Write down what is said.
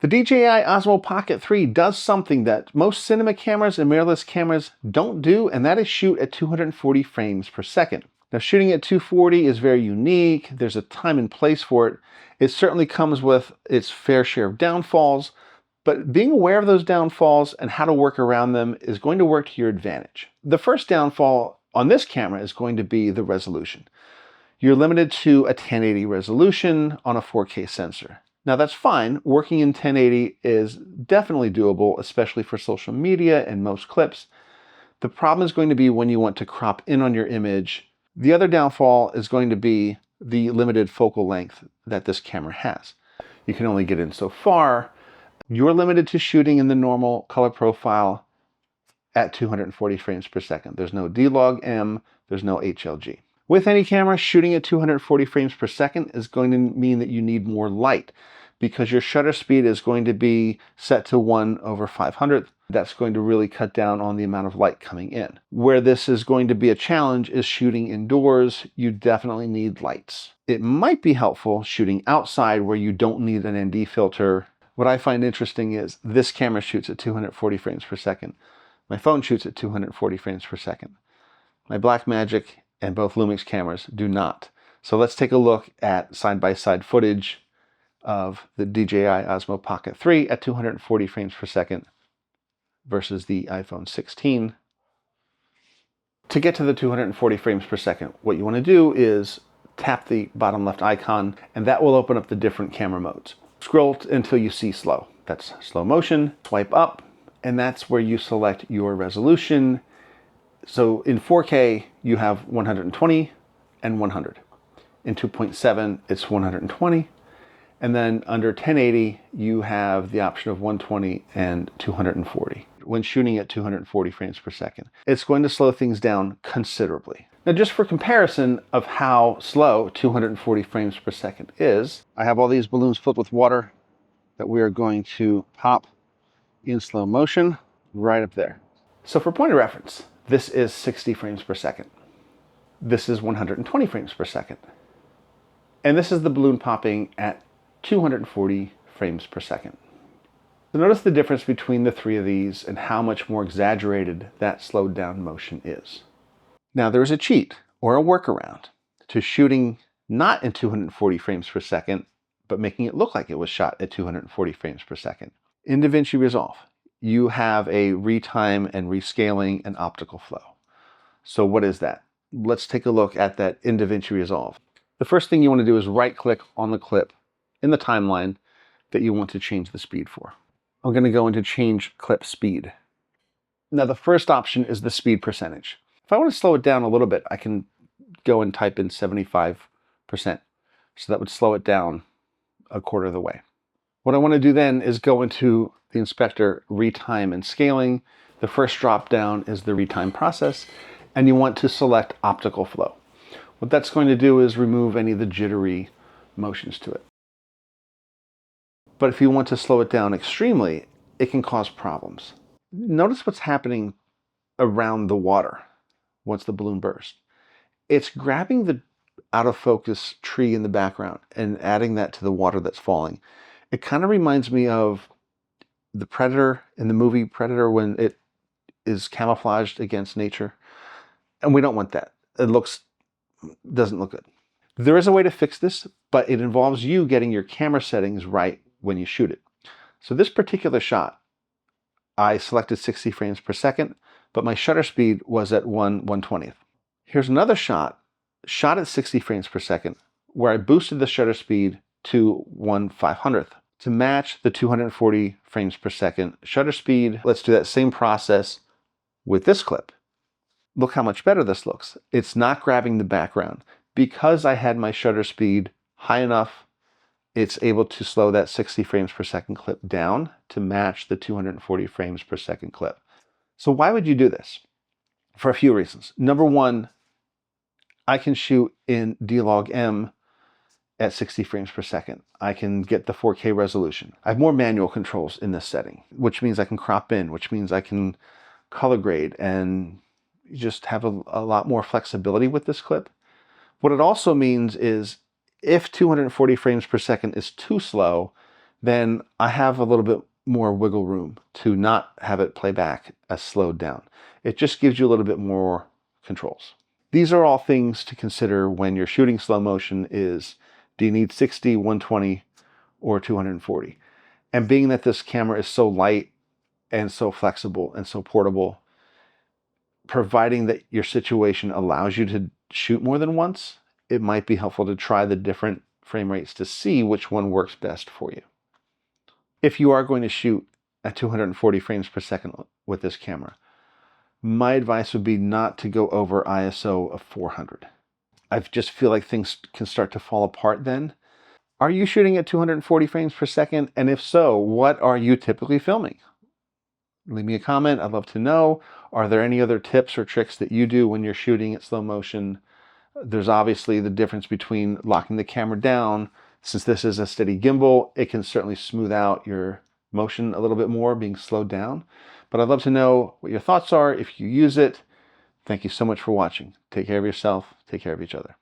The DJI Osmo Pocket 3 does something that most cinema cameras and mirrorless cameras don't do, and that is shoot at 240 frames per second. Now, shooting at 240 is very unique. There's a time and place for it. It certainly comes with its fair share of downfalls, but being aware of those downfalls and how to work around them is going to work to your advantage. The first downfall on this camera is going to be the resolution. You're limited to a 1080 resolution on a 4K sensor. Now that's fine. Working in 1080 is definitely doable, especially for social media and most clips. The problem is going to be when you want to crop in on your image. The other downfall is going to be the limited focal length that this camera has. You can only get in so far. You're limited to shooting in the normal color profile at 240 frames per second. There's no D-Log-M, there's no HLG. With any camera, shooting at 240 frames per second is going to mean that you need more light because your shutter speed is going to be set to 1/500. That's going to really cut down on the amount of light coming in. Where this is going to be a challenge is shooting indoors. You definitely need lights. It might be helpful shooting outside where you don't need an ND filter. What I find interesting is this camera shoots at 240 frames per second. My phone shoots at 240 frames per second. My Blackmagic and both Lumix cameras do not. So let's take a look at side-by-side footage of the DJI Osmo Pocket 3 at 240 frames per second versus the iPhone 16. To get to the 240 frames per second, what you want to do is tap the bottom left icon, and that will open up the different camera modes. Scroll until you see slow. That's slow motion. Swipe up, and that's where you select your resolution. So in 4K, you have 120 and 100. In 2.7, it's 120. And then under 1080, you have the option of 120 and 240 when shooting at 240 frames per second. It's going to slow things down considerably. Now, just for comparison of how slow 240 frames per second is, I have all these balloons filled with water that we are going to pop in slow motion right up there. So for point of reference, this is 60 frames per second. This is 120 frames per second. And this is the balloon popping at 240 frames per second. So notice the difference between the three of these and how much more exaggerated that slowed down motion is. Now there's a cheat or a workaround to shooting not in 240 frames per second, but making it look like it was shot at 240 frames per second. In DaVinci Resolve, you have a retime and rescaling and optical flow. So what is that? Let's take a look at that in DaVinci Resolve. The first thing you want to do is right-click on the clip in the timeline that you want to change the speed for. I'm going to go into change clip speed. Now the first option is the speed percentage. If I want to slow it down a little bit, I can go and type in 75%. So that would slow it down a quarter of the way. What I want to do then is go into the inspector, retime and scaling. The first drop down is the retime process, and you want to select optical flow. What that's going to do is remove any of the jittery motions to it. But if you want to slow it down extremely, it can cause problems. Notice what's happening around the water once the balloon bursts. It's grabbing the out of focus tree in the background and adding that to the water that's falling. It kind of reminds me of the Predator in the movie Predator when it is camouflaged against nature. And we don't want that. It doesn't look good. There is a way to fix this, but it involves you getting your camera settings right when you shoot it. So this particular shot, I selected 60 frames per second, but my shutter speed was at 1/120th. Here's another shot at 60 frames per second, where I boosted the shutter speed to 1/500th. To match the 240 frames per second shutter speed, let's do that same process with this clip. Look how much better this looks. It's not grabbing the background. Because I had my shutter speed high enough, it's able to slow that 60 frames per second clip down to match the 240 frames per second clip. So why would you do this? For a few reasons. Number one, I can shoot in D-Log-M at 60 frames per second. I can get the 4K resolution. I have more manual controls in this setting, which means I can crop in, which means I can color grade and just have a lot more flexibility with this clip. What it also means is if 240 frames per second is too slow, then I have a little bit more wiggle room to not have it play back as slowed down. It just gives you a little bit more controls. These are all things to consider when you're shooting slow motion is, do you need 60, 120, or 240? And being that this camera is so light and so flexible and so portable, providing that your situation allows you to shoot more than once, it might be helpful to try the different frame rates to see which one works best for you. If you are going to shoot at 240 frames per second with this camera, my advice would be not to go over ISO of 400. I just feel like things can start to fall apart then. Are you shooting at 240 frames per second? And if so, what are you typically filming? Leave me a comment. I'd love to know. Are there any other tips or tricks that you do when you're shooting at slow motion? There's obviously the difference between locking the camera down. Since this is a steady gimbal, it can certainly smooth out your motion a little bit more being slowed down. But I'd love to know what your thoughts are if you use it. Thank you so much for watching. Take care of yourself. Take care of each other.